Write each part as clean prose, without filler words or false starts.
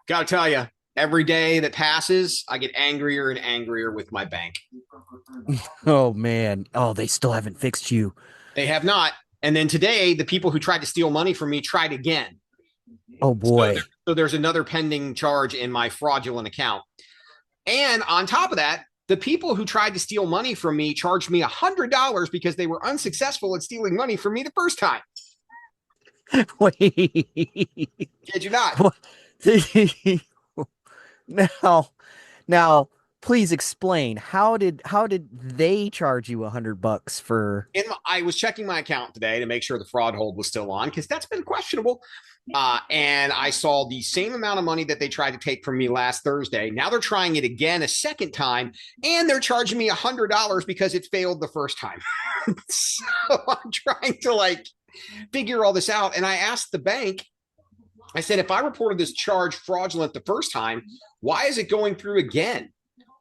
Gotta tell you, every day that passes, I get angrier and angrier with my bank. Oh man. Oh, they still haven't fixed you. They have not. And then today, the people who tried to steal money from me tried again. Oh So, boy. there's another pending charge in my fraudulent account. And on top of that, the people who tried to steal money from me charged me $100 because they were unsuccessful at stealing money from me the first time. Wait. Kid you not. What? Now, now, please explain. How did they charge you $100 for? I was checking my account today to make sure the fraud hold was still on because that's been questionable. And I saw the same amount of money that they tried to take from me last Thursday. Now they're trying it again a second time, and they're charging me $100 because it failed the first time. So I'm trying to figure all this out. And I asked the bank, I said, if I reported this charge fraudulent the first time, why is it going through again?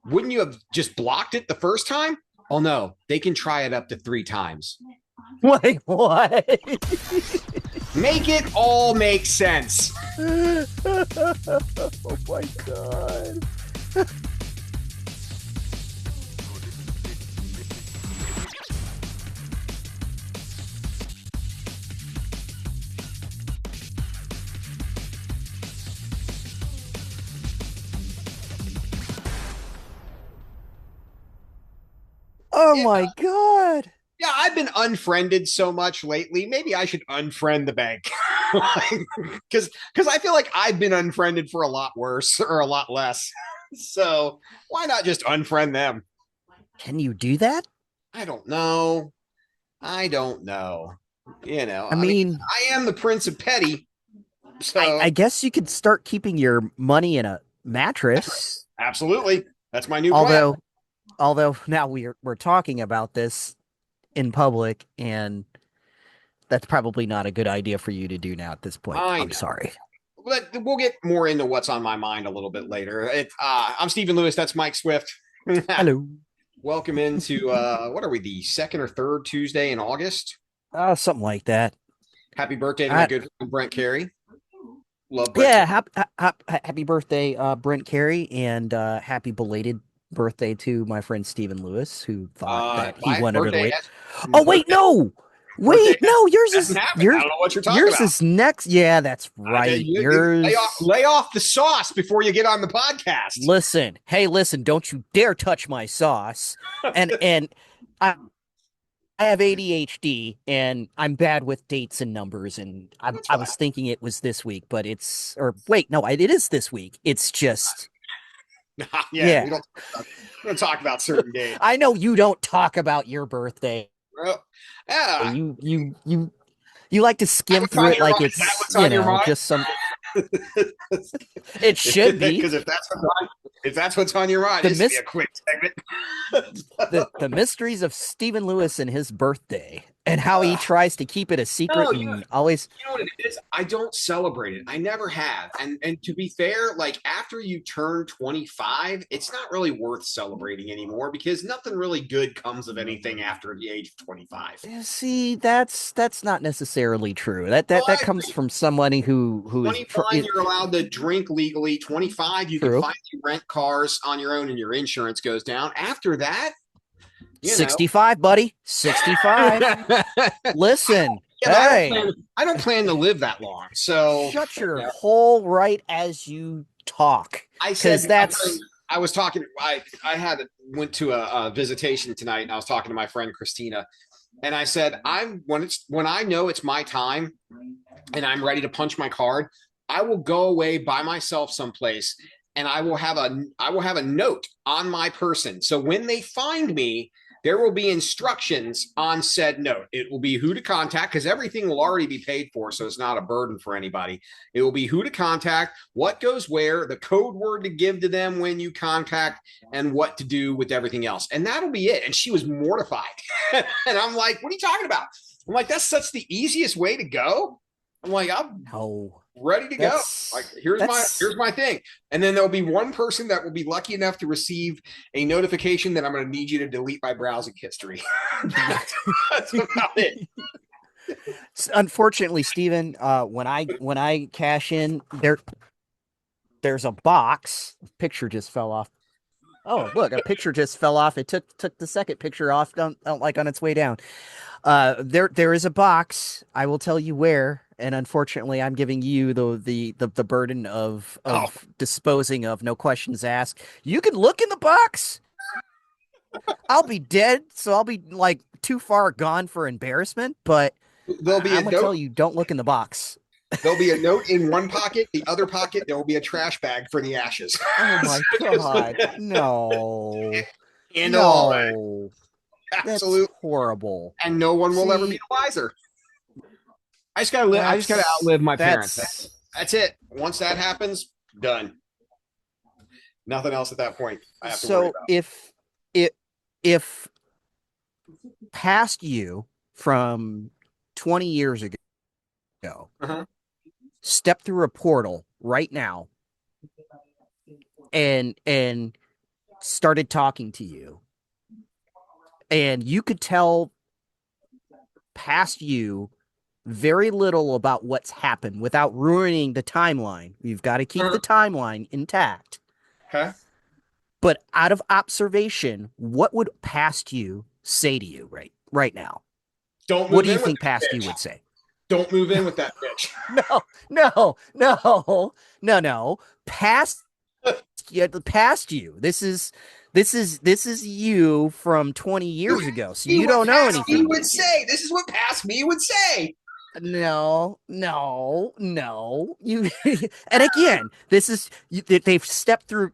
Wouldn't you have just blocked it the first time? Oh no, they can try it up to 3 times. Wait, what? Make it all make sense. Oh my God. Oh Yeah, my God. yeah, I've been unfriended so much lately. Maybe I should unfriend the bank. Because I feel like I've been unfriended for a lot worse or a lot less. So why not just unfriend them? Can you do that? I don't know. I don't know. I I mean, mean, I am the Prince of Petty. I So guess you could start keeping your money in a mattress. absolutely. That's my new plan. Although, although now we're talking about this in public, and that's probably not a good idea for you to do now at this point. I I'm know. sorry. But we'll get more into what's on my mind a little bit later. I'm Stephen Lewis. That's Mike Swift. Hello. Welcome into what are we, the second or third Tuesday in August? Something like that. Happy birthday to my I, good friend Brent Carey. Love Brent yeah, Carey. happy birthday, Brent Carey, and happy belated birthday to my friend Stephen Lewis, who thought that he My went under the birthday weight. has Oh wait, birthday no, birthday wait, no, hasn't happened. I don't know what you're talking yours about. is next. Yeah, that's right. You Yours. lay off the sauce before you get on the podcast. Listen, hey, listen, don't you dare touch my sauce. And I have ADHD and I'm bad with dates and numbers. And That's I fine. was thinking it was this week, but or wait, no, it is this week. It's just, Yeah, yeah. we don't talk about certain days. I know you don't talk about your birthday. Well, yeah, You like to skim what's through on it your like mind? Is that it's, what's on your mind? just some, it should be. Because if that's what's on your mind, The this would be mis a quick segment. the mysteries of Stephen Lewis and his birthday and how he tries to keep it a secret No, and always. you know what it is? I don't celebrate it. I never have. And to be fair, like after you turn 25, it's not really worth celebrating anymore because nothing really good comes of anything after the age of 25. See, that's not necessarily true. That Well, that that I comes agree. from somebody who is 21, you're allowed to drink legally. 25, you can true. finally rent cars on your own and your insurance goes down. After that, you know. 65, buddy. 65. Yeah, Listen, but hey, I don't plan to live that long. So, shut your you know, hole right as you talk, I said because that's I was talking. I had went to a visitation tonight, and I was talking to my friend Christina, and I said when I know it's my time, and I'm ready to punch my card, I will go away by myself someplace, and I will have a note on my person. So when they find me, there will be instructions on said note. It will be who to contact because everything will already be paid for, so it's not a burden for anybody. It will be who to contact, what goes where, the code word to give to them when you contact, and what to do with everything else. And that'll be it. And she was mortified. And I'm like, what are you talking about? I'm like, that's such the easiest way to go. I'm like, I'm no. ready to go. Like, That's here's my thing. And then there'll be one person that will be lucky enough to receive a notification that I'm going to need you to delete my browsing history. That's about it. unfortunately, Stephen. When I cash in, there's a box. Picture just fell off. Oh, look, a picture just fell off. It took the second picture off like on its way down. There is a box. I will tell you where, and unfortunately, I'm giving you the burden Oh, of disposing of. No questions asked. You can look in the box. I'll be dead, so I'll be like too far gone for embarrassment. But there'll be I'm a gonna tell note. you, don't look in the box. There'll be a note in one pocket. The other pocket, there will be a trash bag for the ashes. Oh So my just God, no, handle all that. no, that's Absolutely. horrible. And no one will ever be See, the wiser. I just gotta live. I just gotta outlive my parents. that's That's it. Once that happens, done. Nothing else at that point I have to worry so about. it if past you from 20 years ago Uh-huh. step through a portal right now and started talking to you, and you could tell past you very little about what's happened without ruining the timeline. You've got to keep Uh-huh. the timeline intact. Okay. But out of observation, what would past you say to you right now? Don't What move do you in with think that past you bitch. would say? Don't move in with that bitch. No, no, no, no, no. Past, yeah, past you. This is you from 20 Dude, years ago. So see you what don't know past me anything would yet. say. This is what past me would say. No, no, no. You and again, they've stepped through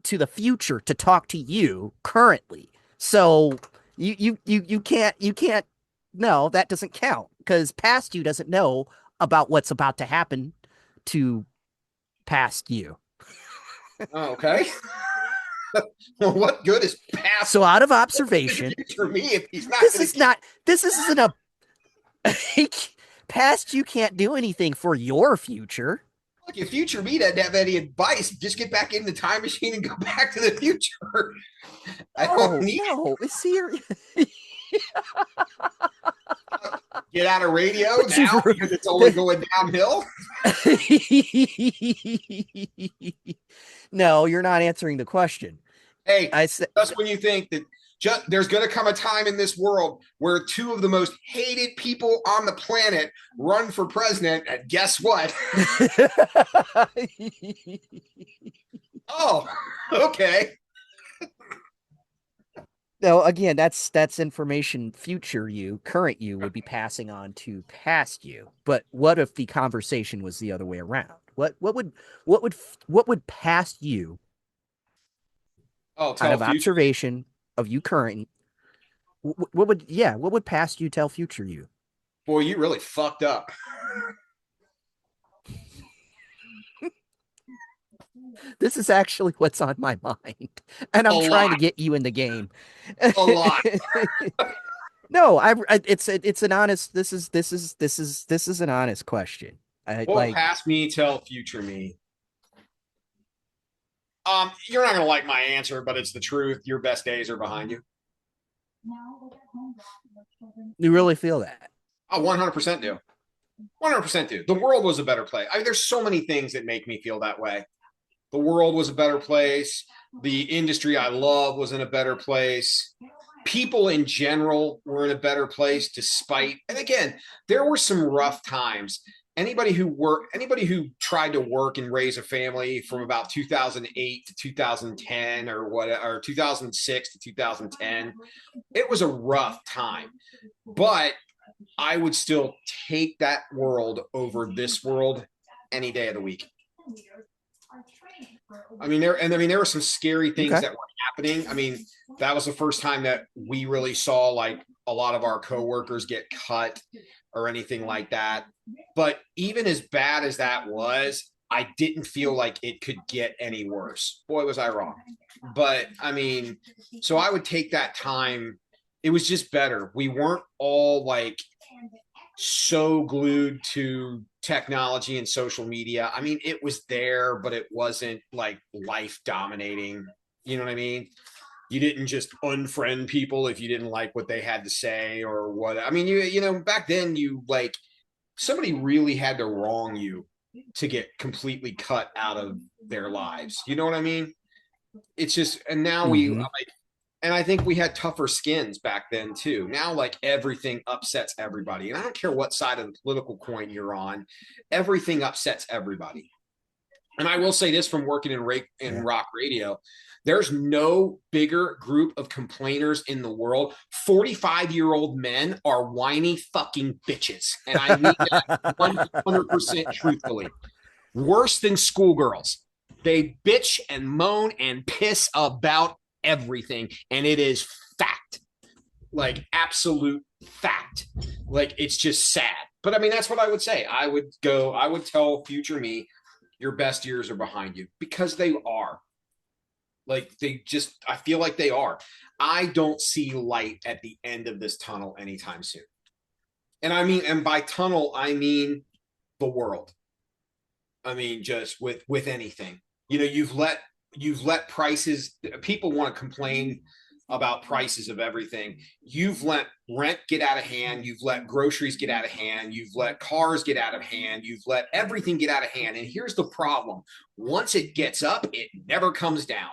to the future to talk to you currently. So you can't no, that doesn't count because past you doesn't know about what's about to happen to past you. Oh, okay. Well, what good is past So out of observation, for me if he's not this going is to not this isn't a past you can't do anything for your future. Look, if future me doesn't have any advice, just get back in the time machine and go back to the future. I don't No, need no, it's serious. to get out of radio But now you've because it's only going downhill. no, you're not answering the question. Hey, I said just when you think that there's going to come a time in this world where two of the most hated people on the planet run for president, and guess what? Oh, okay. no, again, that's information future you, current you would be passing on to past you. But what if the conversation was the other way around? What would what would past you Oh, out tell of future. observation of you current what would past you tell future you? Boy, you really fucked up. This is actually what's on my mind, and A I'm trying to lot. get you in the game. A lot. No, it's an honest. This is an honest question. I Well, like. past me, tell future me. You're not gonna like my answer, but it's the truth. Your best days are behind you. You really feel that? I 100% do. 100% do. The world was a better place. I mean, there's so many things that make me feel that way. The world was a better place. The industry I love was in a better place. People in general were in a better place despite, and again, there were some rough times. Anybody who tried to work and raise a family from about 2008 to 2010 or 2006 to 2010, it was a rough time. But I would still take that world over this world any day of the week. There were some scary things Okay. that were happening. I mean, that was the first time that we really saw like a lot of our coworkers get cut or anything like that. But even as bad as that was, I didn't feel like it could get any worse. Boy, was I wrong. But I mean, so I would take that time. It was just better. We weren't all like so glued to technology and social media. I mean, it was there, but it wasn't like life dominating. You know what I mean? You didn't just unfriend people if you didn't like what they had to say or what. I mean, back then you like somebody really had to wrong you to get completely cut out of their lives. You know what I mean? It's just, and now we Mm-hmm. like, and I think we had tougher skins back then too. Now, like everything upsets everybody, and I don't care what side of the political coin you're on, everything upsets everybody. And I will say this from working in Yeah. rock radio, there's no bigger group of complainers in the world. 45-year-old men are whiny fucking bitches. And I mean that 100% truthfully. Worse than schoolgirls. They bitch and moan and piss about everything. And it is fact. Like absolute fact. Like it's just sad. But I mean, that's what I would say. I would tell future me, your best years are behind you because they are. Like they just, I feel like they are. I don't see light at the end of this tunnel anytime soon. And I mean, and by tunnel, I mean the world. I mean, just with anything. You know, you've let prices. People want to complain about prices of everything. You've let rent get out of hand. You've let groceries get out of hand. You've let cars get out of hand. You've let everything get out of hand. And here's the problem: once it gets up, it never comes down.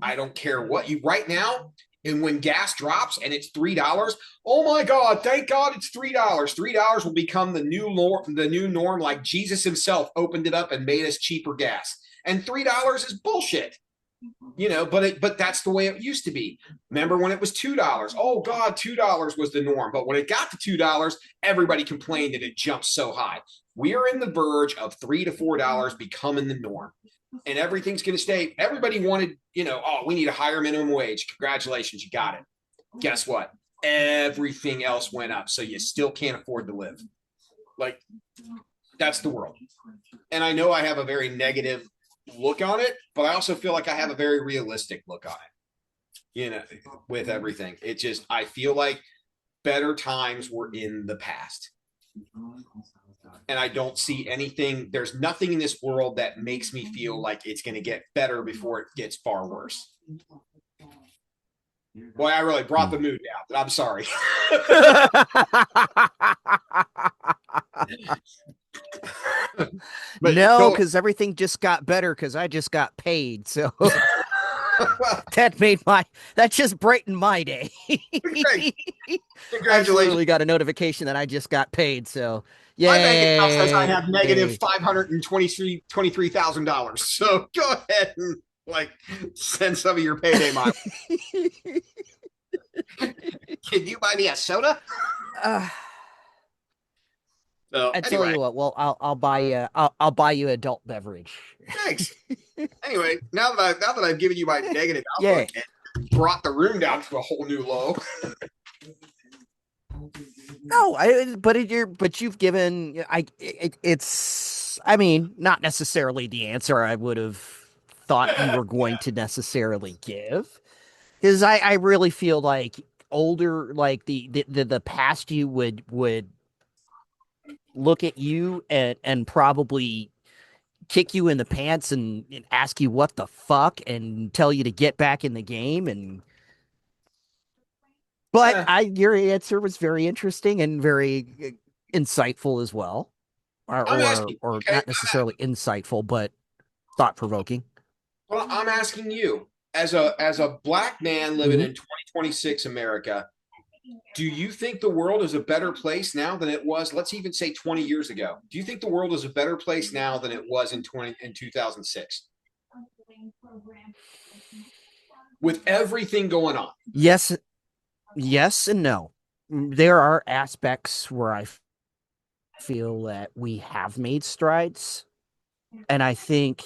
I don't care what you right now. And when gas drops and it's $3, oh my God, thank God it's $3. $3 will become the new norm, like Jesus himself opened it up and made us cheaper gas. And $3 is bullshit. You know, but that's the way it used to be. Remember when it was $2? Oh God, $2 was the norm. But when it got to $2, everybody complained that it jumped so high. We are in the verge of $3 to $4 becoming the norm, and everything's going to stay. Everybody wanted, you know, oh, we need a higher minimum wage. Congratulations, you got it. Guess what? Everything else went up, so you still can't afford to live. Like that's the world. And I know I have a very negative look on it, but I also feel like I have a very realistic look on it. You know, with everything, it just I feel like better times were in the past, and I don't see anything. There's nothing in this world that makes me feel like it's going to get better before it gets far worse. Boy, I really brought the mood down, but I'm sorry. But No, go. because everything just got better because I just got paid. So that made my that just brightened my day. Great. I just Congratulations. literally got a notification that I just got paid. So My bank account says I have negative yay. $523,000. So go ahead and like send some of your payday money. Can you buy me a soda? uh, So I tell anyway, you what, well, I'll buy you adult beverage. thanks. Anyway, now that I've given you my negative outlook Yay. and brought the room down to a whole new low. No, but you've given it's I mean, not necessarily the answer I would have thought you were going to necessarily give. Because I really feel like older like the past you would look at you and probably kick you in the pants and ask you what the fuck and tell you to get back in the game and but Eh, I your answer was very interesting and very insightful as well. I'm asking. Or Okay, not necessarily insightful, but thought provoking. well, I'm asking you as a black man living Hmm. in 2026 America. Do you think the world is a better place now than it was, let's even say 20 years ago? Do you think the world is a better place now than it was in 2006 with everything going on? Yes, yes, and no. There are aspects where feel that we have made strides, and I think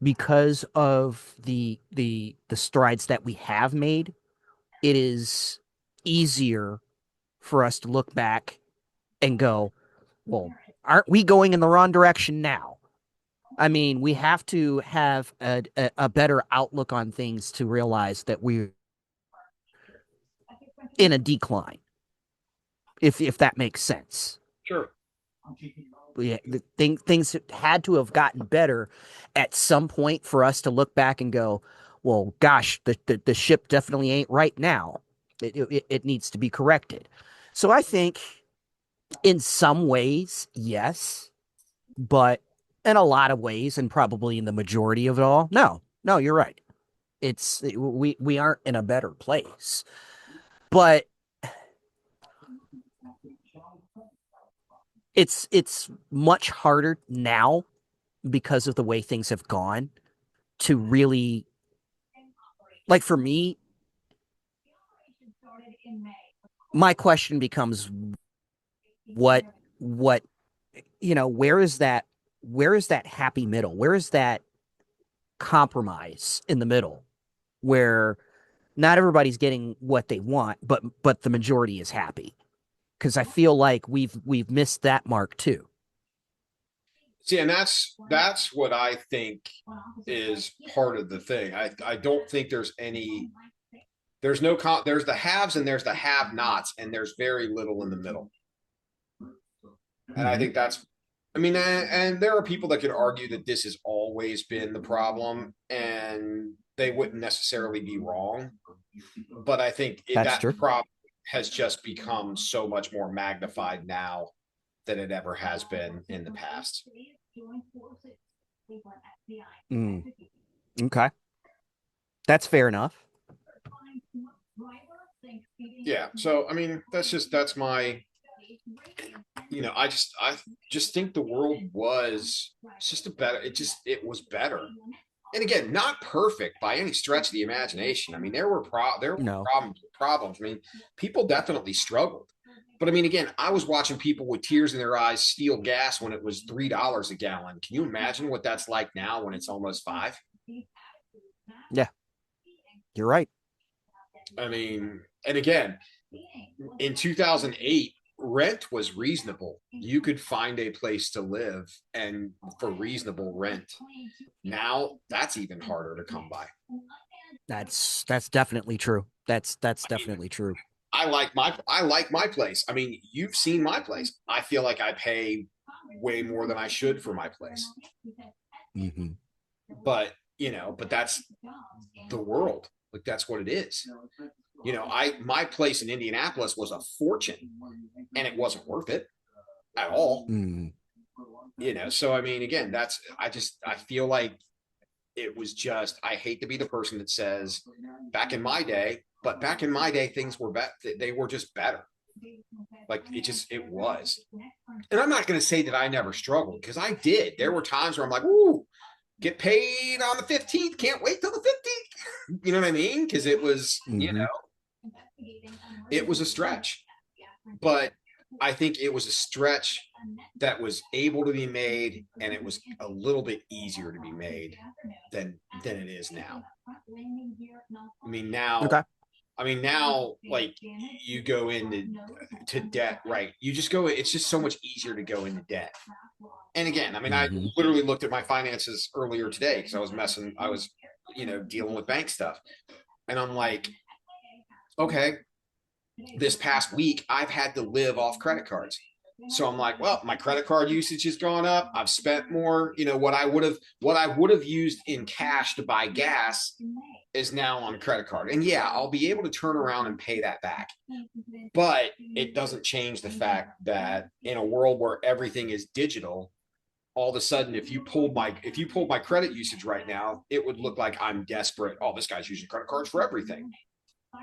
because of the strides that we have made, it is easier for us to look back and go, well, aren't we going in the wrong direction now? I mean, we have to have a better outlook on things to realize that we're in a decline, if that makes sense. Sure. Things had to have gotten better at some point for us to look back and go, well, gosh, the ship definitely ain't right now. It needs to be corrected. So I think in some ways, yes, but in a lot of ways, and probably in the majority of it all. No, no, you're right. We aren't in a better place, but it's much harder now because of the way things have gone to really, like, for me, my question becomes what where is that happy middle? Where is that compromise in the middle where not everybody's getting what they want, but the majority is happy? Because I feel like we've missed that mark too. See, and that's what I think is part of the thing. I don't think there's no there's the haves and there's the have-nots, and there's very little in the middle. And I Mm-hmm. think that's, I mean, and there are people that could argue that this has always been the problem, and they wouldn't necessarily be wrong. But I think That's that true. problem has just become so much more magnified now than it ever has been in the past. Mm, okay, that's fair enough. Yeah. So, I mean, that's my, I just think the world was just a better, it was better. And again, not perfect by any stretch of the imagination. I mean, there were No. problems. I mean, people definitely struggled. But I mean, again, I was watching people with tears in their eyes steal gas when it was $3 a gallon. Can you imagine what that's like now when it's almost five? Yeah, you're right. I mean, and again, in 2008, rent was reasonable. You could find a place to live and for reasonable rent. Now that's even harder to come by. That's definitely true. That's definitely true. I like my place. I mean, you've seen my place. I feel like I pay way more than I should for my place. Mm-hmm. But that's the world. Like that's what it is. My place in Indianapolis was a fortune, and it wasn't worth it at all. Mm. So I mean, again, I feel like it was just, I hate to be the person that says back in my day, but back in my day things were they were just better. Like it was. And I'm not going to say that I never struggled, because I did. There were times where I'm like, ooh, get paid on the 15th, can't wait till the 15th. You know what I mean? Because Mm-hmm. it was a stretch. But I think it was a stretch that was able to be made, and it was a little bit easier to be made than it is now. I mean, now Okay. like, you go into debt, right? You just go. It's just so much easier to go into debt. And again, I mean, I Mm-hmm. literally looked at my finances earlier today because I was, dealing with bank stuff, and I'm like, okay, this past week I've had to live off credit cards. So I'm like, well, my credit card usage has gone up. I've spent more. What I would have used in cash to buy gas is now on credit card. And yeah, I'll be able to turn around and pay that back. But it doesn't change the fact that in a world where everything is digital, all of a sudden, if you pulled my credit usage right now, it would look like I'm desperate. Oh, this guy's using credit cards for everything.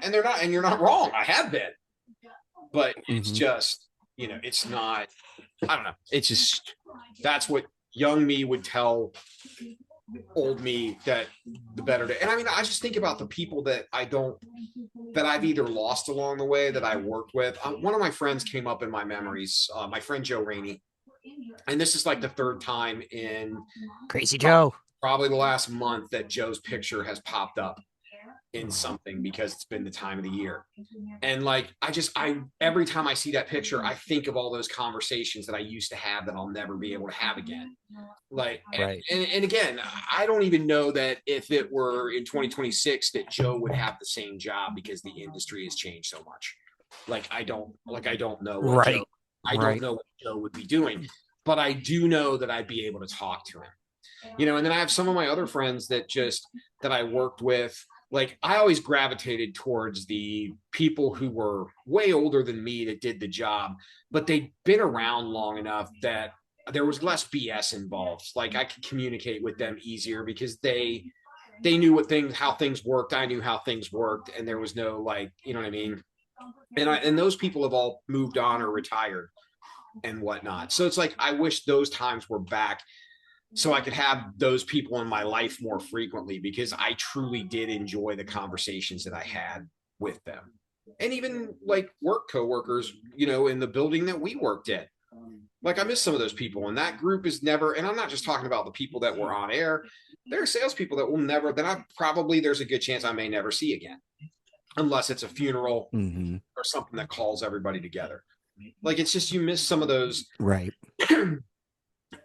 And they're not, and you're not wrong. I have been. But it's Mm-hmm. just, it's not, I don't know. It's just, that's what young me would tell old me, that the better day. And I mean, I just think about the people that I've either lost along the way that I worked with. One of my friends came up in my memories, my friend Joe Rainey. And this is like the third time in Crazy pro- Joe. probably the last month that Joe's picture has popped up in something, because it's been the time of the year. And like, every time I see that picture, I think of all those conversations that I used to have that I'll never be able to have again. Like, Right. and again, I don't even know that if it were in 2026 that Joe would have the same job, because the industry has changed so much. I don't know what Joe, Right. I don't Right. know what Joe would be doing, but I do know that I'd be able to talk to him. And then I have some of my other friends that I worked with. Like, I always gravitated towards the people who were way older than me that did the job, but they'd been around long enough that there was less BS involved. Like I could communicate with them easier because they knew how things worked. I knew how things worked, and there was no like, you know what I mean. And those people have all moved on or retired and whatnot. So it's like I wish those times were back so I could have those people in my life more frequently because I truly did enjoy the conversations that I had with them. And even like work coworkers, in the building that we worked at. Like I miss some of those people, and that group is never. And I'm not just talking about the people that were on air. There are salespeople that will never. That I probably there's a good chance I may never see again, unless it's a funeral Mm-hmm. or something that calls everybody together. Like it's just you miss some of those Right.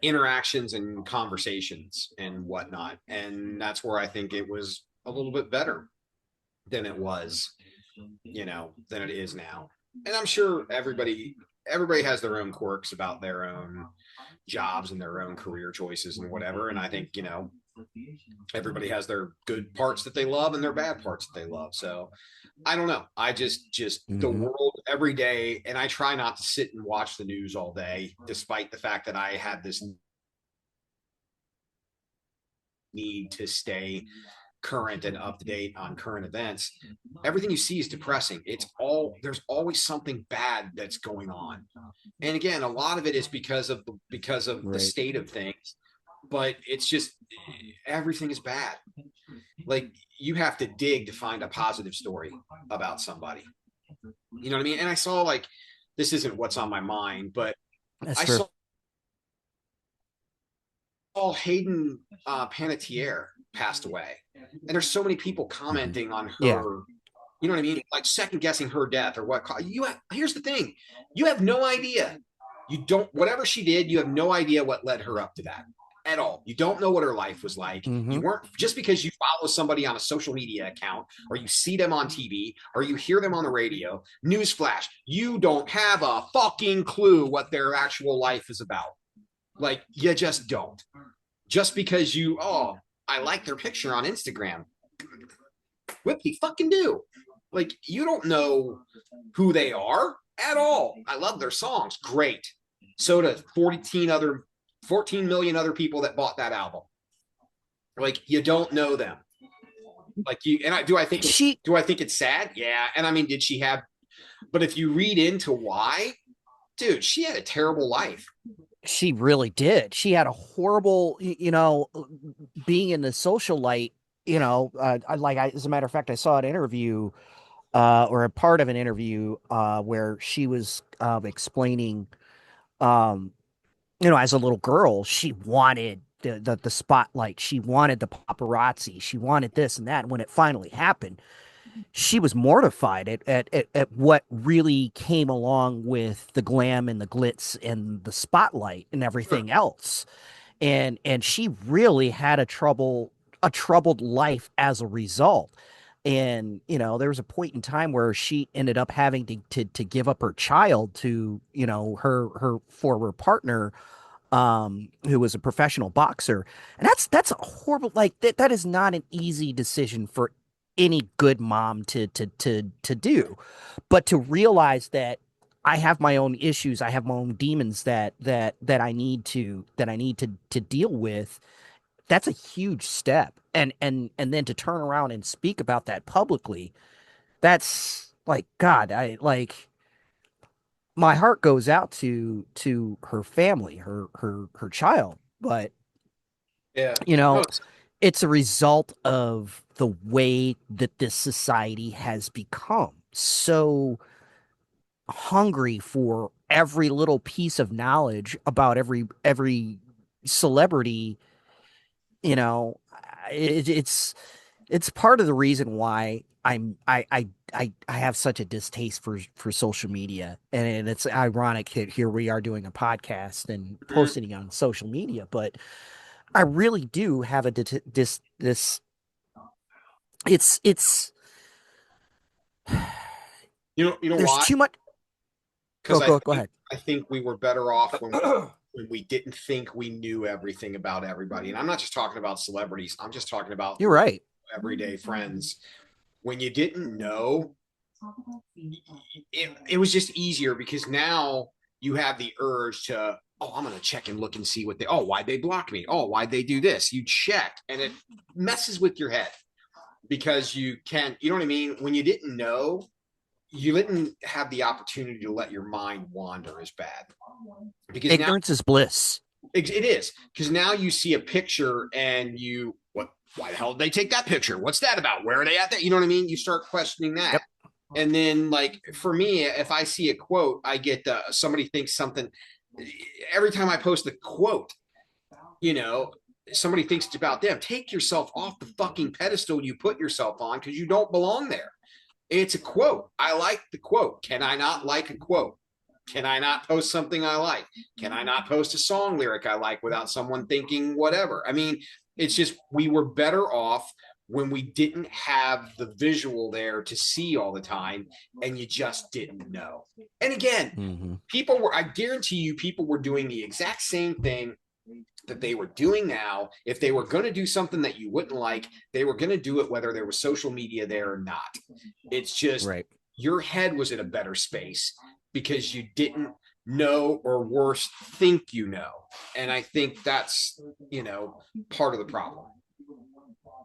interactions and conversations and whatnot. And that's where I think it was a little bit better than it was, than it is now. And I'm sure everybody has their own quirks about their own jobs and their own career choices and whatever. And I think, everybody has their good parts that they love and their bad parts that they love. So I don't know. I just the Mm-hmm. world every day, and I try not to sit and watch the news all day, despite the fact that I had this need to stay current and up to date on current events. Everything you see is depressing. There's always something bad that's going on. And again, a lot of it is because of the Right. state of things, but it's just everything is bad. Like you have to dig to find a positive story about somebody. You know what I mean? And I saw like this isn't what's on my mind, but That's I true. saw Hayden Panettiere passed away, and there's so many people Mm-hmm. commenting on Yeah. her. You know what I mean? Like second guessing her death or what. Here's the thing: you have no idea. You don't. Whatever she did, you have no idea what led her up to that at all. You don't know what her life was like. Mm-hmm. You weren't just because you follow somebody on a social media account or you see them on TV or you hear them on the radio. Newsflash: you don't have a fucking clue what their actual life is about. Like you just don't. Just because I like their picture on Instagram. Whippy fucking do. Like you don't know who they are at all. I love their songs. Great. So do 14 million other people that bought that album. Like you don't know them. Like you and I do I think it's She do I think it's sad? Yeah. And I mean, did she have but if you read into why, dude, she had a terrible life. she really did. She had a horrible, being in the social light. As a matter of fact, I saw an interview, or a part of an interview, where she was explaining, um, as a little girl, she wanted the spotlight, she wanted the paparazzi, she wanted this and that. And when it finally happened, she was mortified at what really came along with the glam and the glitz and the spotlight and Sure. everything else. And she really had a troubled life as a result. And there was a point in time where she ended up having to give up her child to her former partner, who was a professional boxer. And that's a horrible, like that is not an easy decision for any good mom to do. But to realize that I have my own issues, I have my own demons that I need to deal with. That's a huge step. And then to turn around and speak about that publicly, that's like, God, I like, my heart goes out to her family, her child. But Yeah. you No, know, it's a result of the way that this society has become so hungry for every little piece of knowledge about every celebrity. you know it's part of the reason why I have such a distaste for social media. And it's ironic that here we are doing a podcast and mhm. posting it on social media. But I really do have a this it's You know there's why? too much. Because I Go think ahead. I think we were better off when we didn't think we knew everything about everybody. And I'm not just talking about celebrities. I'm just talking about You're right. everyday friends. When you didn't know, it was just easier because now you have the urge to oh, I'm gonna check and look and see what they, oh, why'd they block me? Oh, why'd they do this? You check, and it messes with your head because you know what I mean? When you didn't know, you didn't have the opportunity to let your mind wander as bad. Because now Ignorance is bliss. it is, because now you see a picture and what, why the hell did they take that picture? What's that about? Where are they at? That, you know what I mean? You start questioning that. Yep. And then, like, for me, if I see a quote, I get somebody thinks something. Every time I post a quote, you know, somebody thinks it's about them. Take yourself off the fucking pedestal you put yourself on, because you don't belong there. It's a quote. I like the quote. Can I not like a quote? Can I not post something I like? Can I not post a song lyric I like without someone thinking whatever? I mean, it's just, we were better off when we didn't have the visual there to see all the time, and you just didn't know. And again, I guarantee you, people were doing the exact same thing that they were doing now. If they were going to do something that you wouldn't like, they were going to do it whether there was social media there or not. It's just, right. Your head was in a better space because you didn't know, or worse, think you know. And I think that's, part of the problem.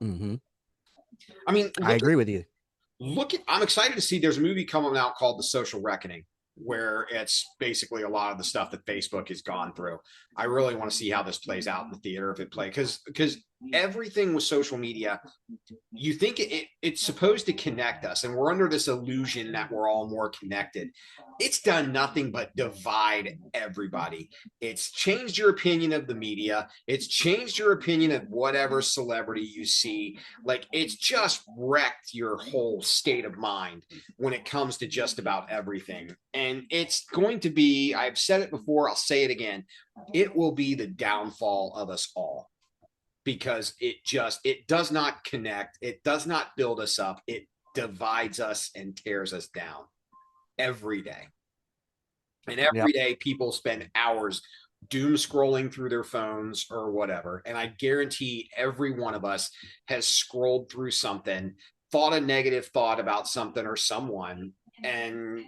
Mm-hmm. I mean, I agree with you. I'm excited to see, there's a movie coming out called The Social Reckoning, where it's basically a lot of the stuff that Facebook has gone through. I really want to see how this plays out in the theater, if it plays, because everything with social media, you think it's supposed to connect us, and we're under this illusion that we're all more connected. It's done nothing but divide everybody. It's changed your opinion of the media. It's changed your opinion of whatever celebrity you see. Like, it's just wrecked your whole state of mind when it comes to just about everything. And it's going to be, I've said it before, I'll say it again, it will be the downfall of us all, because it does not connect. It does not build us up. It divides us and tears us down every day. And every Yep. day people spend hours doom scrolling through their phones or whatever. And I guarantee every one of us has scrolled through something, thought a negative thought about something or someone, and,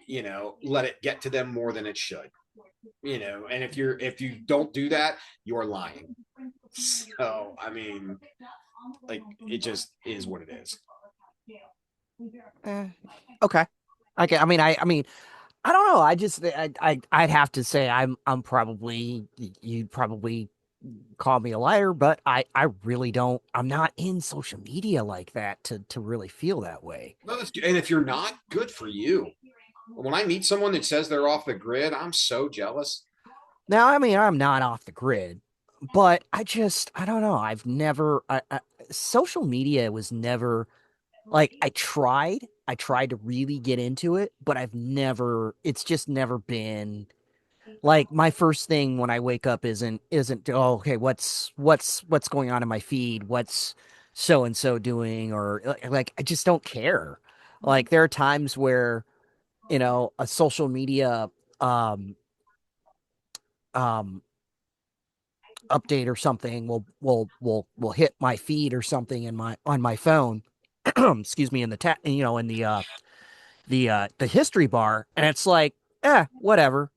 let it get to them more than it should. And if you don't do that, you're lying. So, I mean, like, it just is what it is. Okay. Okay. I don't know. I'd have to say I'm probably, you'd probably call me a liar, but I really don't. I'm not in social media like that to really feel that way. No, that's good. And if you're not, good for you. When I meet someone that says they're off the grid, I'm so jealous. Now, I'm not off the grid, but I don't know. Social media was never like, I tried to really get into it, but it's just never been like my first thing when I wake up isn't, oh, okay, what's going on in my feed? What's so and so doing? Or like, I just don't care. Like, there are times where, a social media, um, um, update or something will hit my feed or something on my phone. Excuse me, in the history bar, and it's like, whatever.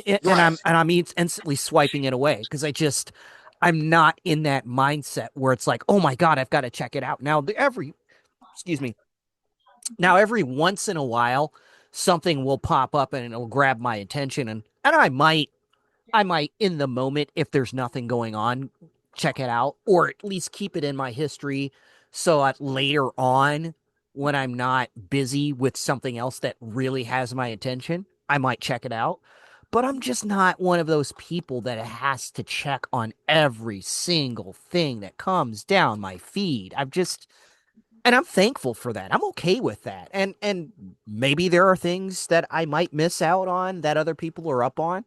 And Right. I'm instantly swiping it away because I'm not in that mindset where it's like, oh my God, I've got to check it out now. Excuse me, now every once in a while something will pop up and it'll grab my attention, and I might in the moment, if there's nothing going on, check it out, or at least keep it in my history so that later on, when I'm not busy with something else that really has my attention, I might check it out. But I'm just not one of those people that has to check on every single thing that comes down my feed. And I'm thankful for that. I'm okay with that. And maybe there are things that I might miss out on that other people are up on,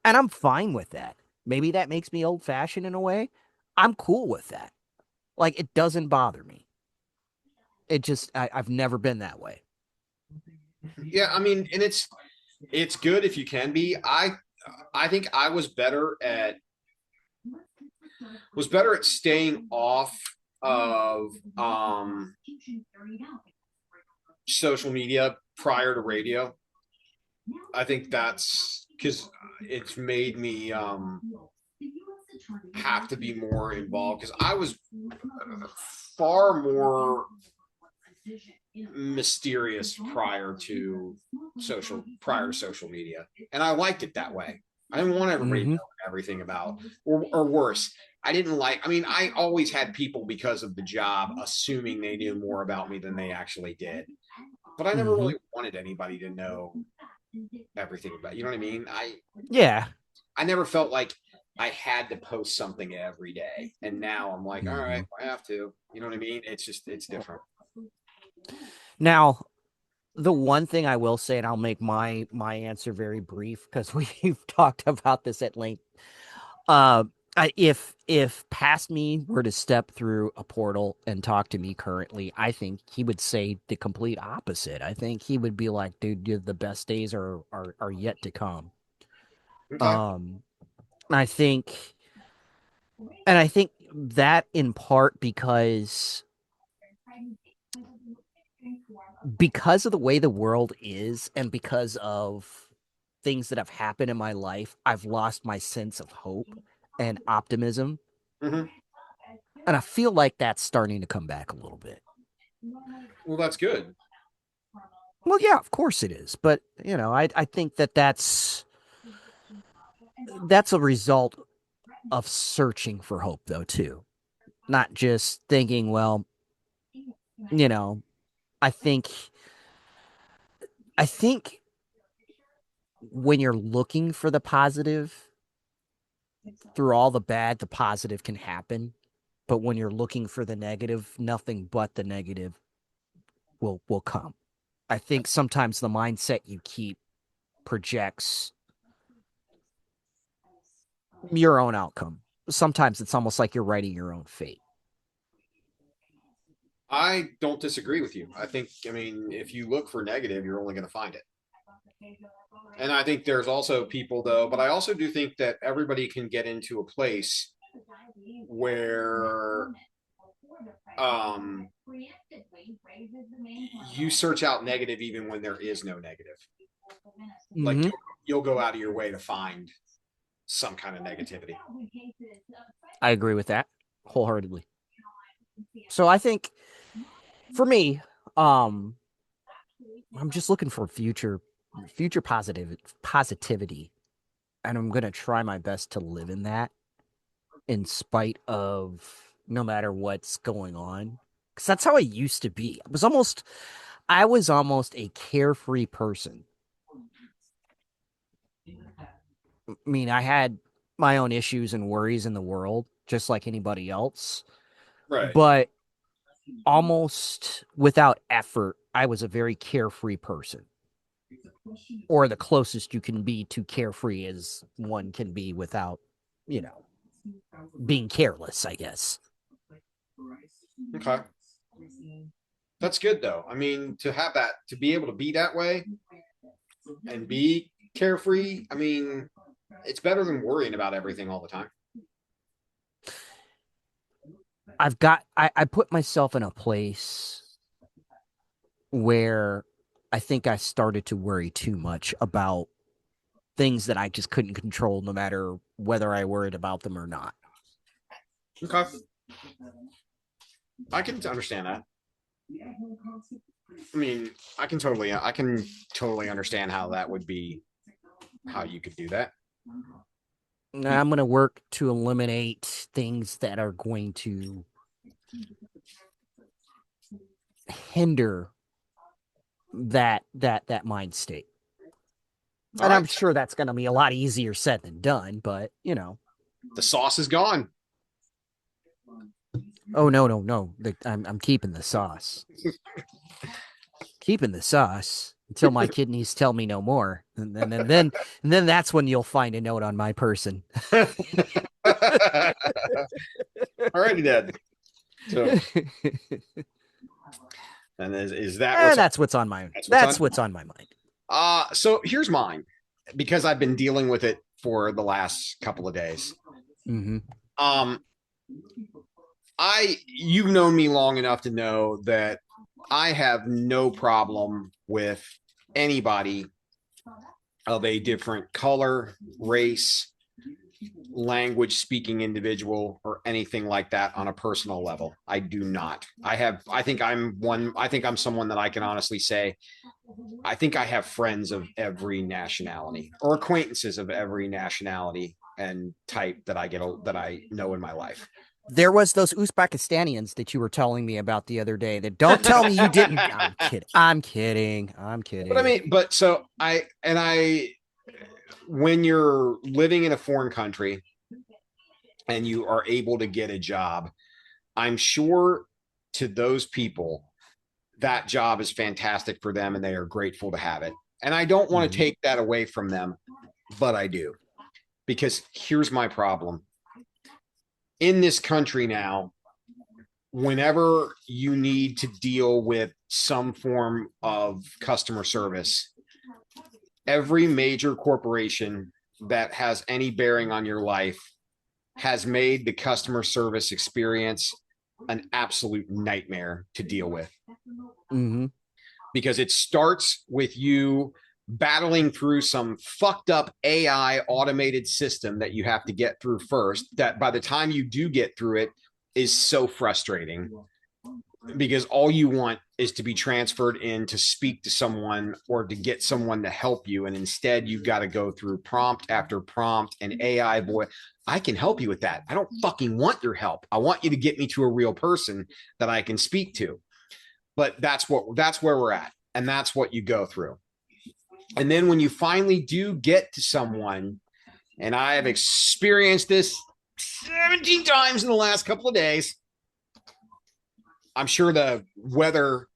and I'm fine with that. Maybe that makes me old fashioned in a way. I'm cool with that. Like, it doesn't bother me. I've never been that way. Yeah, I mean, and it's good if you can be. I think I was better at staying off of social media prior to radio. I think that's because it's made me have to be more involved because I was far more mysterious prior to social media, and I liked it that way. I didn't want everybody Mm-hmm. knowing everything about, or worse, I didn't like. I mean, I always had people because of the job assuming they knew more about me than they actually did, but I never Mm-hmm. really wanted anybody to know everything about. You know what I mean? Yeah. I never felt like I had to post something every day, and now I'm like, all Mm-hmm. right, I have to. You know what I mean? It's different. Now, the one thing I will say, and I'll make my answer very brief because we've talked about this at length. Uh, if past me were to step through a portal and talk to me currently, I think he would say the complete opposite. I think he would be like, "Dude, the best days are yet to come." Okay. Um, I think, and I think that in part because of the way the world is, and because of things that have happened in my life, I've lost my sense of hope and optimism. Mm-hmm. And I feel like that's starting to come back a little bit. Well, that's good. Well, yeah, of course it is. But, I think that's a result of searching for hope, though, too. Not just thinking, well, you know, I think, I think when you're looking for the positive, through all the bad, the positive can happen. But when you're looking for the negative, nothing but the negative will come. I think sometimes the mindset you keep projects your own outcome. Sometimes it's almost like you're writing your own fate. I don't disagree with you. I mean, if you look for negative, you're only going to find it. And I think there's also people, though, but I also do think that everybody can get into a place where um, you search out negative even when there is no negative. Like Mm-hmm. you'll go out of your way to find some kind of negativity. I agree with that wholeheartedly. So I think for me, um, I'm just looking for future positivity, and I'm gonna try my best to live in that in spite of no matter what's going on. Because that's how I used to be. I was almost a carefree person. I mean, I had my own issues and worries in the world, just like anybody else. Right. But almost without effort, I was a very carefree person, or the closest you can be to carefree as one can be without, you know, being careless, I guess. Okay. That's good, though. I mean, to have that, to be able to be that way and be carefree, I mean, it's better than worrying about everything all the time. I put myself in a place where I think I started to worry too much about things that I just couldn't control, no matter whether I worried about them or not. Okay. I can understand that. I mean, I can totally understand how that would be, how you could do that. I'm going to work to eliminate things that are going to hinder that mind state. All And I'm right. sure that's going to be a lot easier said than done, but The sauce is gone. oh no, no, no. I'm keeping the sauce. Keeping the sauce until my kidneys tell me no more. And then that's when you'll find a note on my person. All righty then. So, and is that And that's what's on my that's what's that's on? what's on my mind. So here's mine because I've been dealing with it for the last couple of days. Mm-hmm. Um, you've known me long enough to know that I have no problem with anybody of a different color, race, language speaking individual or anything like that on a personal level. I do not. I think I'm someone that I can honestly say I think I have friends of every nationality or acquaintances of every nationality and type that I know in my life. There was those Uzbekistanians that you were telling me about the other day that don't tell me you didn't. I'm kidding. I'm kidding. I'm But I kidding. mean, but so I when you're living in a foreign country and you are able to get a job, I'm sure to those people that job is fantastic for them and they are grateful to have it. And I don't want to Mhm. take that away from them, but I do. Because here's my problem. In this country now, whenever you need to deal with some form of customer service, every major corporation that has any bearing on your life has made the customer service experience an absolute nightmare to deal with Mhm. because it starts with you battling through some fucked up AI automated system that you have to get through first. That by the time you do get through it is so frustrating because all you want is to be transferred in to speak to someone or to get someone to help you. And instead, you've got to go through prompt after prompt and AI boy. I can help you with that. I don't fucking want your help. I want you to get me to a real person that I can speak to. But that's where we're at. And that's what you go through. And then when you finally do get to someone, and I have experienced this 17 times in the last couple of days, I'm sure the weather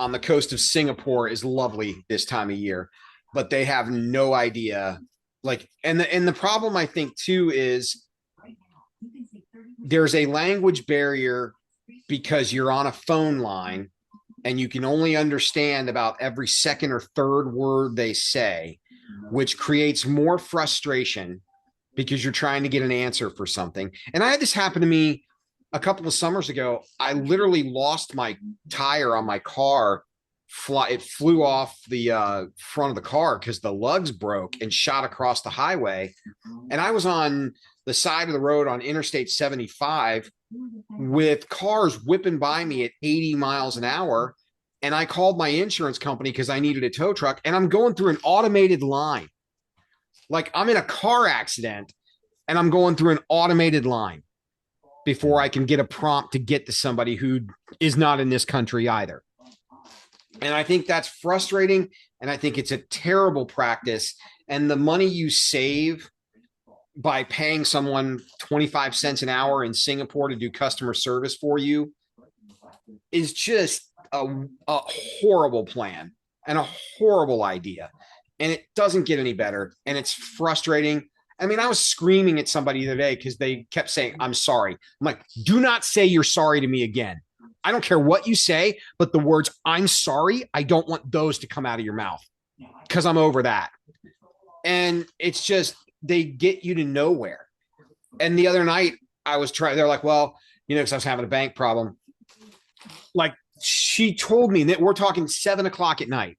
on the coast of Singapore is lovely this time of year, but they have no idea. Like, and the problem I think too is there's a language barrier because you're on a phone line and you can only understand about every second or third word they say, which creates more frustration because you're trying to get an answer for something. And I had this happen to me a couple of summers ago. I literally lost my tire on my car. It flew off the front of the car because the lugs broke and shot across the highway. And I was on the side of the road on Interstate 75 with cars whipping by me at 80 miles an hour. And I called my insurance company because I needed a tow truck. And I'm going through an automated line. Like I'm in a car accident and I'm going through an automated line before I can get a prompt to get to somebody who is not in this country either. And I think that's frustrating. And I think it's a terrible practice. And the money you save by paying someone 25 cents an hour in Singapore to do customer service for you is just a horrible plan and a horrible idea. And it doesn't get any better. And it's frustrating. I mean, I was screaming at somebody the other day because they kept saying, I'm sorry. I'm like, do not say you're sorry to me again. I don't care what you say, but the words I'm sorry, I don't want those to come out of your mouth because I'm over that. And it's just, they get you to nowhere. And the other night, I was trying, they're like, well, because I was having a bank problem. Like, she told me that we're talking 7 o'clock at night.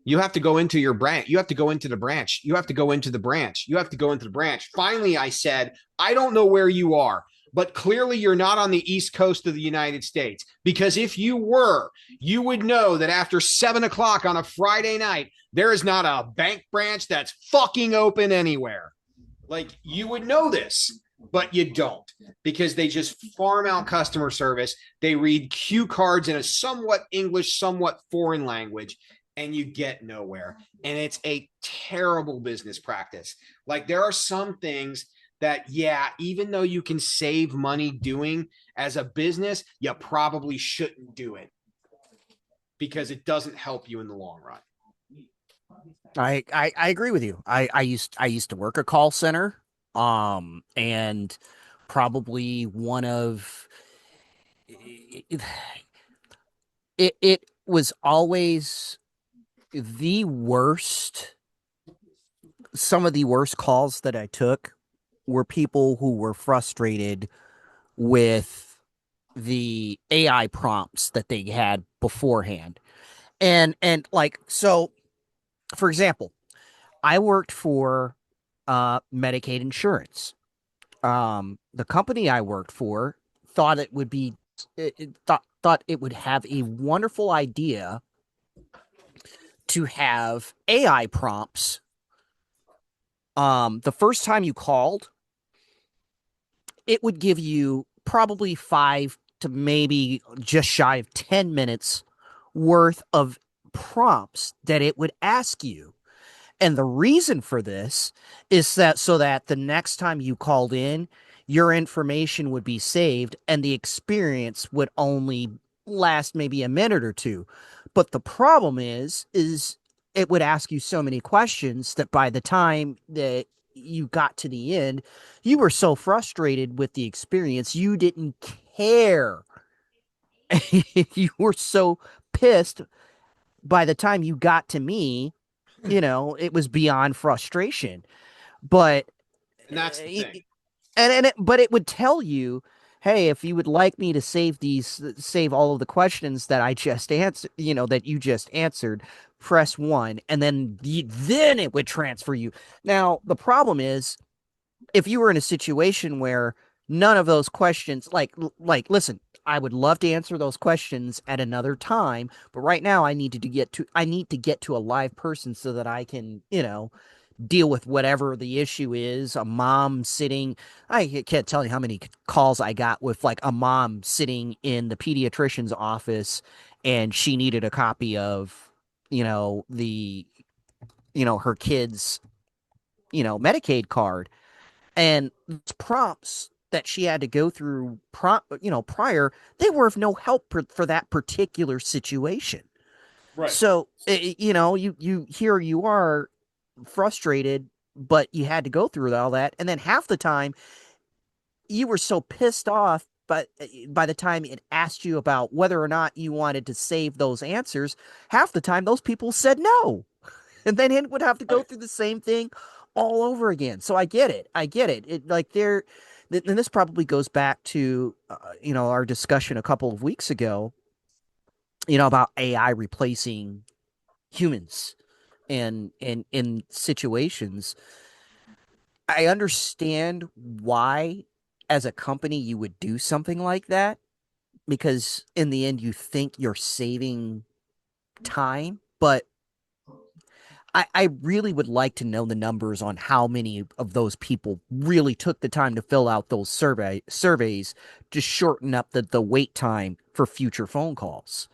You have to go into your branch. You have to go into the branch. You have to go into the branch. You have to go into the branch. Finally, I said, I don't know where you are, but clearly you're not on the East Coast of the United States. Because if you were, you would know that after 7 o'clock on a Friday night, there is not a bank branch that's fucking open anywhere. Like you would know this, but you don't because they just farm out customer service. They read cue cards in a somewhat English, somewhat foreign language, and you get nowhere. And it's a terrible business practice. Like there are some things that, yeah, even though you can save money doing as a business, you probably shouldn't do it because it doesn't help you in the long run. I agree with you. I used to work a call center, and probably one of it was always the worst. Some of the worst calls that I took were people who were frustrated with the AI prompts that they had beforehand. And like so, for example, I worked for Medicaid insurance. The company I worked for thought it would be thought it would have a wonderful idea to have AI prompts. The first time you called, it would give you probably 5 to maybe just shy of 10 minutes worth of prompts that it would ask you. And the reason for this is that so that the next time you called in, your information would be saved and the experience would only last maybe a minute or two. But the problem is it would ask you so many questions that by the time that you got to the end, you were so frustrated with the experience, you didn't care. You were so pissed by the time you got to me, it was beyond frustration. But And that's the thing. but it would tell you, hey, if you would like me to save all of the questions that I just answered, that you just answered, press 1, and then it would transfer you. Now, the problem is if you were in a situation where none of those questions, listen, I would love to answer those questions at another time, but right now I need to get to a live person so that I can, deal with whatever the issue is. A mom sitting, I can't tell you how many calls I got with like a mom sitting in the pediatrician's office and she needed a copy of, the, her kid's, Medicaid card, and prompts that she had to go through prior, they were of no help for that particular situation. Right. So you here you are frustrated, but you had to go through all that, and then half the time you were so pissed off, but by the time it asked you about whether or not you wanted to save those answers, half the time those people said no. And then it would have to go Right. through the same thing all over again. So I get it. I get it. It like there, and this probably goes back to our discussion a couple of weeks ago, about AI replacing humans and in situations. I understand why, as a company, you would do something like that because in the end, you think you're saving time, but I really would like to know the numbers on how many of those people really took the time to fill out those surveys to shorten up the wait time for future phone calls.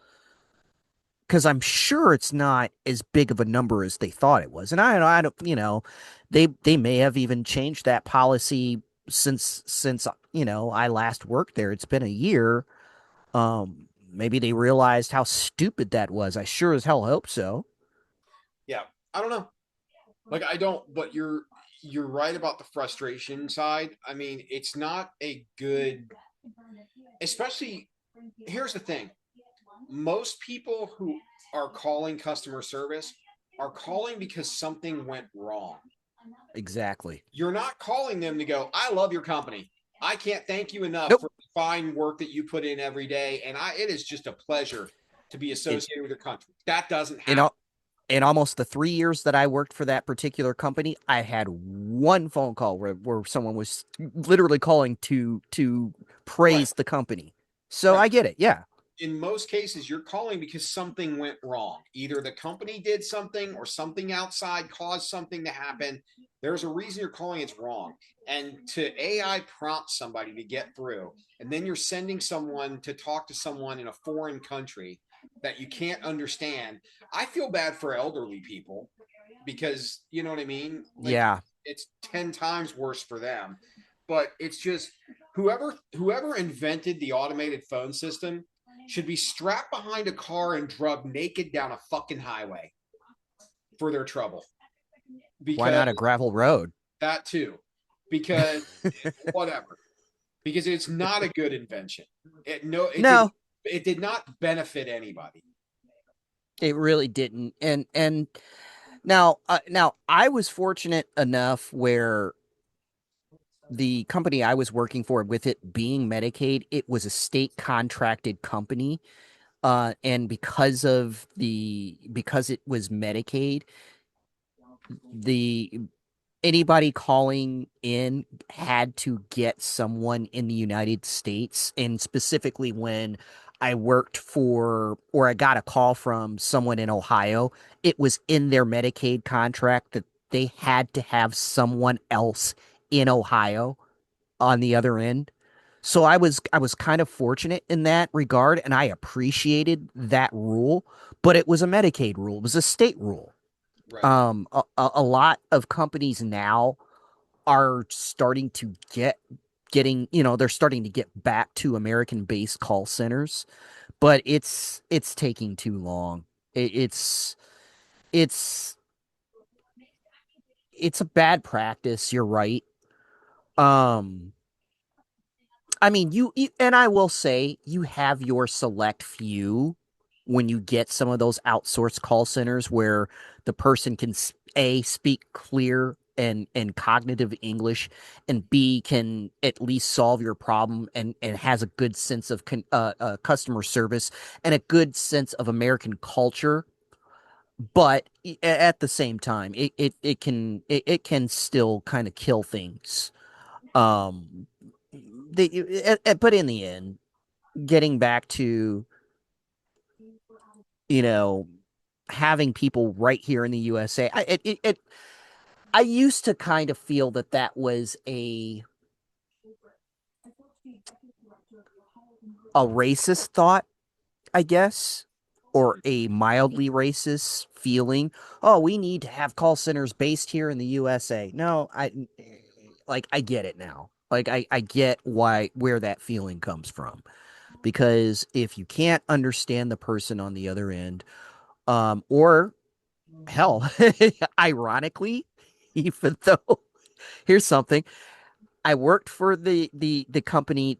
Because I'm sure it's not as big of a number as they thought it was, and I don't, they may have even changed that policy since I last worked there. It's been a year. Maybe they realized how stupid that was. I sure as hell hope so. Yeah. I don't know. Like I don't, but you're right about the frustration side. I mean, it's not a good, especially here's the thing. Most people who are calling customer service are calling because something went wrong. Exactly. You're not calling them to go, I love your company. I can't thank you enough Nope. for the fine work that you put in every day. And it is just a pleasure to be In associated with your country. That doesn't in happen. all in almost the 3 years that I worked for that particular company, I had one phone call where someone was literally calling to Right. praise the company. So Right. I get it. Yeah. In most cases, you're calling because something went wrong. Either the company did something or something outside caused something to happen. There's a reason you're calling it's wrong. And to AI prompt somebody to get through, and then you're sending someone to talk to someone in a foreign country that you can't understand. I feel bad for elderly people because you know what I mean? Like Yeah. it's 10 times worse for them. But it's just whoever invented the automated phone system should be strapped behind a car and drugged naked down a fucking highway for their trouble. Why Because not a gravel road? that too. Because whatever. Because it's not a good invention. No, It did not benefit anybody. it really didn't. And now I was fortunate enough where the company I was working for, with it being Medicaid, it was a state contracted company. And because it was Medicaid, the anybody calling in had to get someone in the United States, and specifically when I worked for or I got a call from someone in Ohio, it was in their Medicaid contract that they had to have someone else in Ohio on the other end. So I was kind of fortunate in that regard, and I appreciated that rule, but it was a Medicaid rule. It was a state rule. Right. A lot of companies now are starting to they're starting to get back to American based call centers, but it's taking too long. It, it's it's a bad practice. You're right. Um, I mean, and I will say you have your select few when you get some of those outsourced call centers where the person can A, speak clear and cognitive English, and B, can at least solve your problem and has a good sense of customer service and a good sense of American culture. But at the same time, it can still kind of kill things. Um, but in the end, getting back to, you know, having people right here in the USA, I used to kind of feel that that was a racist thought, I guess, or a mildly racist feeling. Oh, we need to have call centers based here in the USA. No, I get it now. Like I get where that feeling comes from. Because if you can't understand the person on the other end, or hell, ironically, even though here's something, I worked for the company's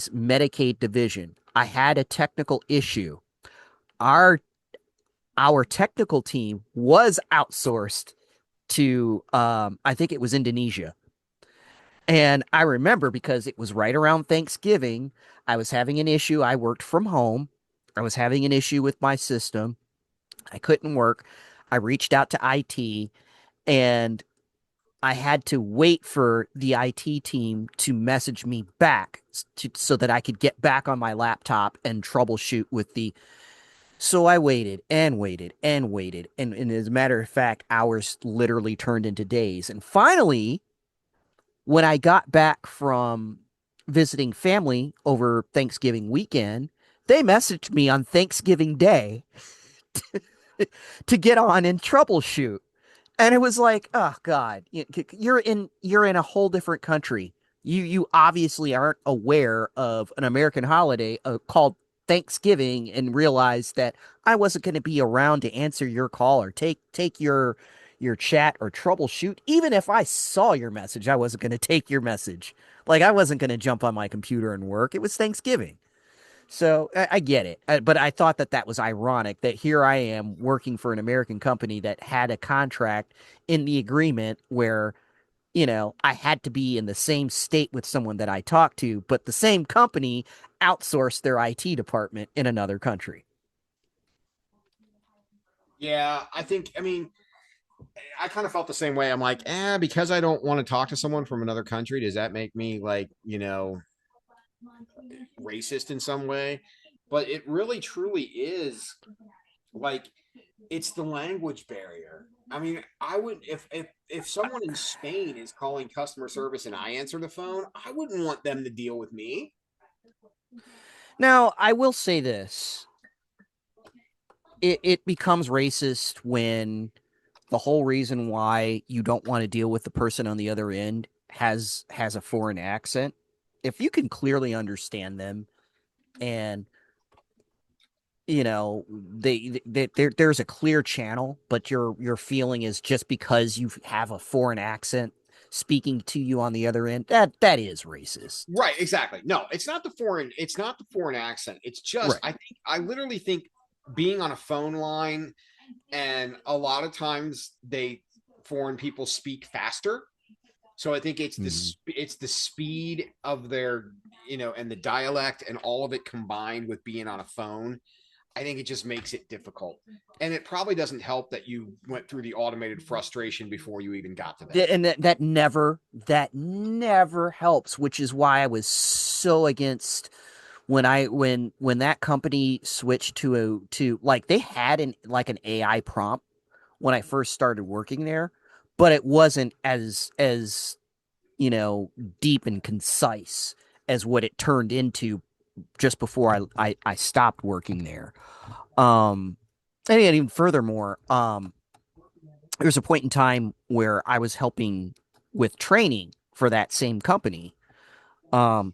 Medicaid division. I had a technical issue. Our our technical team was outsourced to I think it was Indonesia. And I remember because it was right around Thanksgiving, I was having an issue. I worked from home. I was having an issue with my system. I couldn't work. I reached out to IT, and I had to wait for the IT team to message me back so that I could get back on my laptop and troubleshoot with the. So I waited and waited and waited. And as a matter of fact, hours literally turned into days. And finally, when I got back from visiting family over Thanksgiving weekend, they messaged me on Thanksgiving Day to get on and troubleshoot. And it was like, oh God, you're in a whole different country. You obviously aren't aware of an American holiday called Thanksgiving, and realize that I wasn't going to be around to answer your call or take your chat or troubleshoot. Even if I saw your message, I wasn't going to take your message. Like I wasn't going to jump on my computer and work. It was Thanksgiving. So I get it, but I thought that that was ironic that here I am working for an American company that had a contract in the agreement where, I had to be in the same state with someone that I talked to, but the same company outsourced their IT department in another country. Yeah, I mean, I kind of felt the same way. I'm like, because I don't want to talk to someone from another country, does that make me like, racist in some way? But it really truly is like it's the language barrier. I mean, I would if someone in Spain is calling customer service and I answer the phone, I wouldn't want them to deal with me. Now, I will say this. It becomes racist when the whole reason why you don't want to deal with the person on the other end has a foreign accent. If you can clearly understand them, and there's a clear channel, but your feeling is just because you have a foreign accent speaking to you on the other end, that is racist. Right, exactly. No, it's not the foreign accent. It's just Right. I literally think being on a phone line and a lot of times they foreign people speak faster. So I think Mhm. it's the speed of their, and the dialect and all of it combined with being on a phone. I think it just makes it difficult. And it probably doesn't help that you went through the automated frustration before you even got to them. And that never helps, which is why I was so against when that company switched to like they had an AI prompt when I first started working there, but it wasn't as you know deep and concise as what it turned into just before I stopped working there. Um, and even furthermore, there was a point in time where I was helping with training for that same company. Um,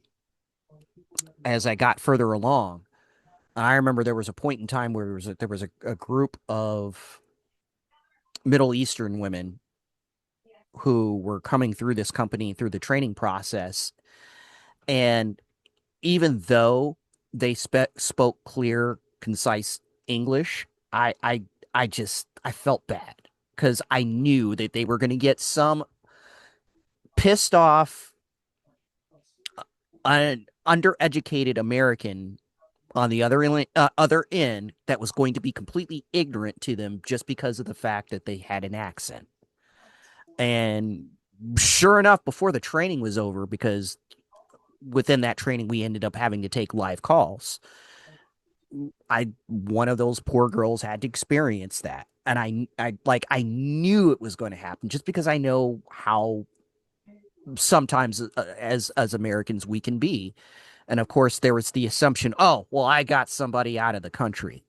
as I got further along, I remember there was a point in time where there was a group of Middle Eastern women who were coming through this company through the training process, and even though they spoke clear, concise English, I felt bad because I knew that they were going to get some pissed off, undereducated American on the other end that was going to be completely ignorant to them just because of the fact that they had an accent. And sure enough, before the training was over, because within that training we ended up having to take live calls, I one of those poor girls had to experience that. And I knew it was going to happen just because I know how sometimes as Americans we can be. And of course there was the assumption, oh, well, I got somebody out of the country.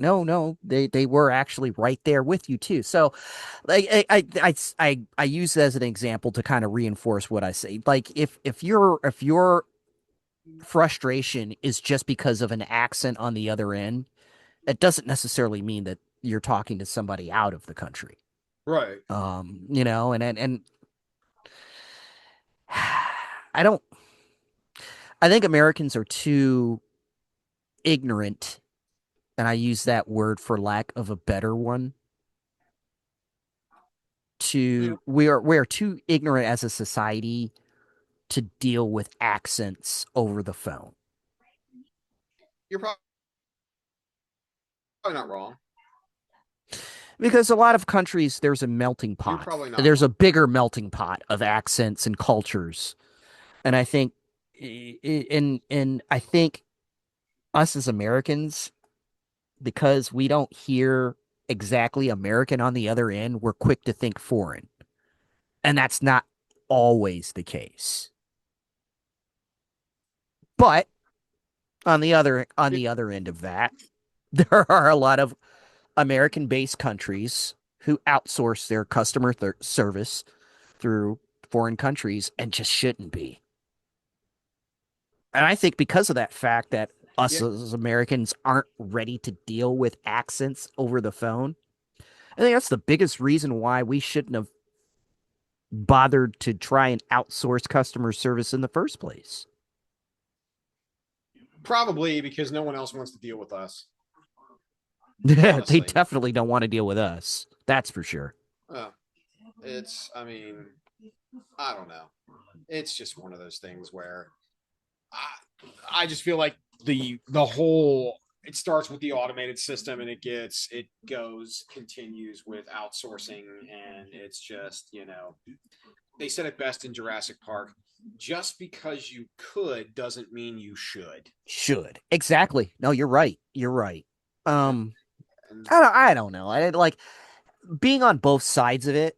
No, no, they were actually right there with you too. So, like, I use that as an example to kind of reinforce what I say. Like, if your frustration is just because of an accent on the other end, it doesn't necessarily mean that you're talking to somebody out of the country. Right. And I don't. I think Americans are too ignorant, and I use that word for lack of a better one, Yeah. to we are too ignorant as a society to deal with accents over the phone. You're probably not wrong. Because a lot of countries there's a melting You're pot. probably not There's wrong. a bigger melting pot of accents and cultures. And I think and I think us as Americans, because we don't hear exactly American on the other end, we're quick to think foreign. And that's not always the case. But on Yeah, the other end of that, there are a lot of American based countries who outsource their customer service through foreign countries and just shouldn't be. And I think because of that fact that us yeah, as Americans aren't ready to deal with accents over the phone, I think that's the biggest reason why we shouldn't have bothered to try and outsource customer service in the first place. probably because no one else wants to deal with us. They Honestly, definitely don't want to deal with us. That's for sure. uh, it's. I mean, I don't know. It's just one of those things where I just feel like the whole it starts with the automated system and it goes continues with outsourcing and it's just they said it best in Jurassic Park. Just because you could doesn't mean you should. Should. Exactly. No, you're right. You're right. Yeah. Um, And I don't know. I like being on both sides of it.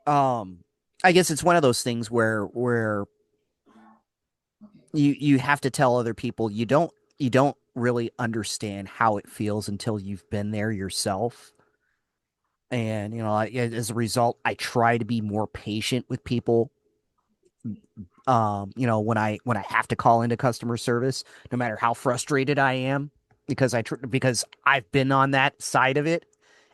Um, I guess it's one of those things where you have to tell other people you don't really understand how it feels until you've been there yourself. And as a result, I try to be more patient with people. When I have to call into customer service, no matter how frustrated I am, because I've been on that side of it,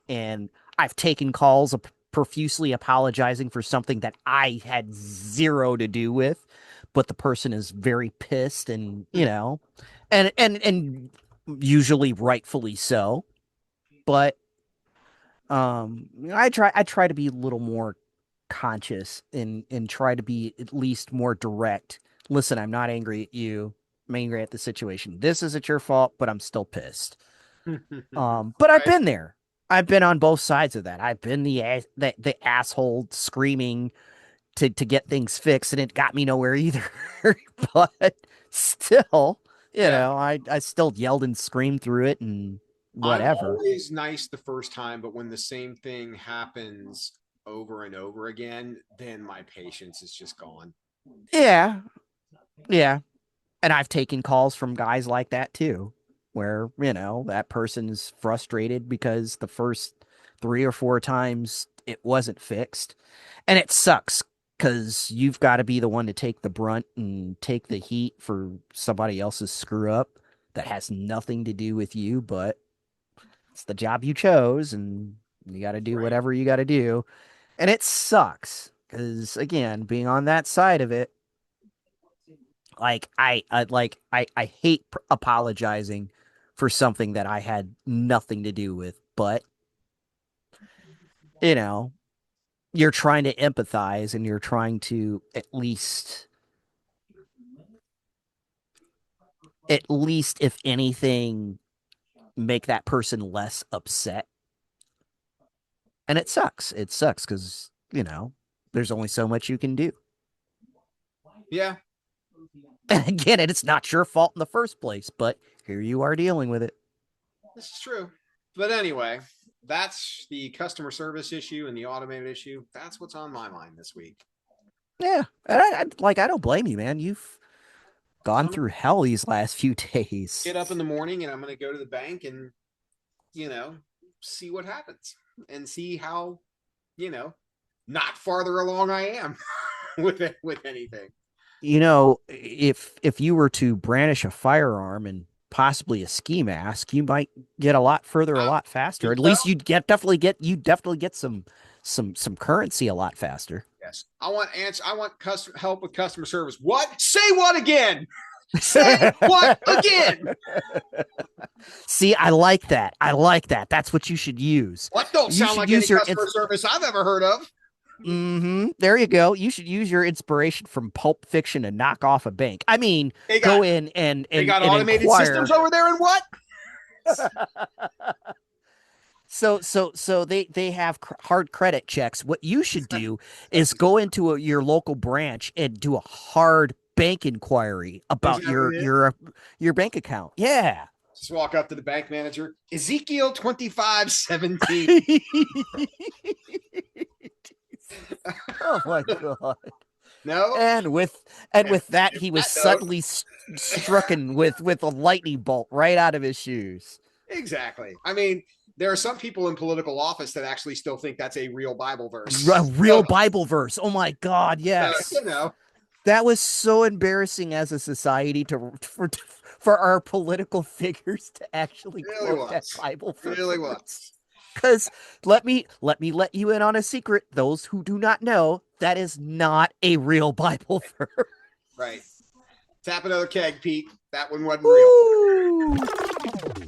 and I've taken calls profusely apologizing for something that I had zero to do with, but the person is very pissed, and and usually rightfully so. But I try to be a little more conscious and try to be at least more direct. Listen, I'm not angry at you. angry at the situation. This isn't your fault, but I'm still pissed. But I've Right. been there. I've been on both sides of that. I've been the asshole screaming to get things fixed, and it got me nowhere either. But still, Yeah. I still yelled and screamed through it and I'm whatever. always nice the first time, but when the same thing happens over and over again, then my patience is just gone. Yeah, yeah. And I've taken calls from guys like that too, where, that person's frustrated because the first 3 or 4 times it wasn't fixed. And it sucks because you've got to be the one to take the brunt and take the heat for somebody else's screw up that has nothing to do with you, but it's the job you chose and you got to do Right. whatever you got to do. And it sucks because, again, being on that side of it, I hate apologizing for something that I had nothing to do with, but you know, you're trying to empathize and you're trying to at least if anything make that person less upset. And it sucks. It sucks cuz, there's only so much you can do. Yeah. And again, it's not your fault in the first place, but here you are dealing with it. This is true. But anyway, that's the customer service issue and the automated issue. That's what's on my mind this week. Yeah. I don't blame you, man. You've So gone I'm through hell these last few get days. up in the morning and I'm going to go to the bank and, you know, see what happens and see how, you know, not farther along I am with anything. If you were to brandish a firearm and possibly a ski mask, you might get a lot further a I lot faster. think At so. least you'd definitely get some currency a lot faster. Yes. I want answer. I want help with customer service. What? Say what again? Say what again? See, I like that. I like that. That's what you should use. What don't You sound should like any use your customer service I've ever heard of. There you go. You should use your inspiration from Pulp Fiction to knock off a bank. I mean, They got go in and they and got and automated systems inquire. over there and what? So they have hard credit checks. What you should do is go into your local branch and do a hard bank inquiry Is about that what your it is? your your bank account. Yeah. Just walk up to the bank manager. Ezekiel 2517. Oh my god. No? And with that, he was That note. suddenly strucken with a lightning bolt right out of his shoes. Exactly. I mean, there are some people in political office that actually still think that's a real Bible A verse. real Bible verse. Oh my God, So, yes. you know, That was so embarrassing as a society for our political figures to actually really quote that was. Bible Really verse. was. Because let you in on a secret. Those who do not know, that is not a real Bible verse. Right. Tap another keg, Pete. That one wasn't real. Woo!